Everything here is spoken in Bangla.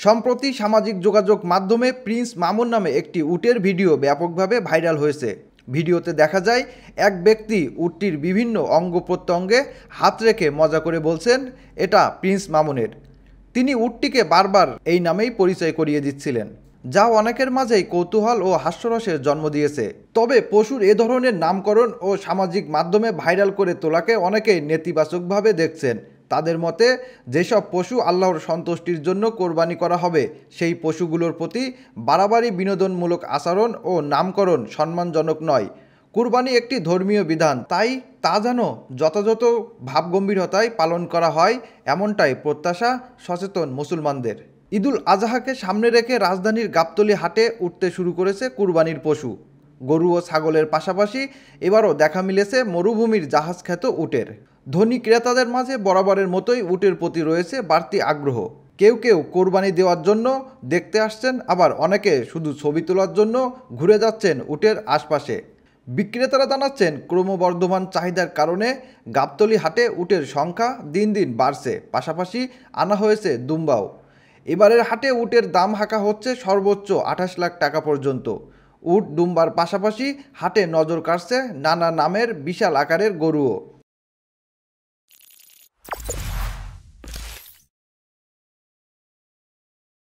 সম্প্রতি সামাজিক যোগাযোগ মাধ্যমে প্রিন্স মামুন নামে একটি উটের ভিডিও ব্যাপকভাবে ভাইরাল হয়েছে। ভিডিওতে দেখা যায় এক ব্যক্তি উটটির বিভিন্ন অঙ্গ প্রত্যঙ্গে হাত রেখে মজা করে বলছেন, এটা প্রিন্স মামুনের। তিনি উটটিকে বারবার এই নামেই পরিচয় করিয়ে দিচ্ছিলেন, যা অনেকের মাঝেই কৌতূহল ও হাস্যরসের জন্ম দিয়েছে। তবে পশুর এ ধরনের নামকরণ ও সামাজিক মাধ্যমে ভাইরাল করে তোলাকে অনেকেই নেতিবাচকভাবে দেখছেন। তাদের মতে, যেসব পশু আল্লাহর সন্তুষ্টির জন্য কোরবানি করা হবে সেই পশুগুলোর প্রতি বাড়াবাড়ি বিনোদনমূলক আচরণ ও নামকরণ সম্মানজনক নয়। কুরবানি একটি ধর্মীয় বিধান, তাই তা যেন যথাযথ ভাবগম্ভীরতায় পালন করা হয়, এমনটাই প্রত্যাশা সচেতন মুসলমানদের। ঈদুল আজহাকে সামনে রেখে রাজধানীর গাবতলী হাটে উঠতে শুরু করেছে কুরবানির পশু। গরু ও ছাগলের পাশাপাশি এবারও দেখা মিলেছে মরুভূমির জাহাজ খ্যাত উটের। ধনী ক্রেতাদের মাঝে বরাবরের মতোই উটের প্রতি রয়েছে বাড়তি আগ্রহ। কেউ কেউ কোরবানি দেওয়ার জন্য দেখতে আসছেন, আবার অনেকে শুধু ছবি তোলার জন্য ঘুরে যাচ্ছেন উটের আশপাশে। বিক্রেতারা জানাচ্ছেন, ক্রমবর্ধমান চাহিদার কারণে গাবতলী হাটে উটের সংখ্যা দিন দিন বাড়ছে, পাশাপাশি আনা হয়েছে দুম্বাও। এবারের হাটে উটের দাম হাঁকা হচ্ছে সর্বোচ্চ 28 লাখ টাকা পর্যন্ত। উট দুম্বার পাশাপাশি হাটে নজর কাড়ছে নানা নামের বিশাল আকারের গরুও।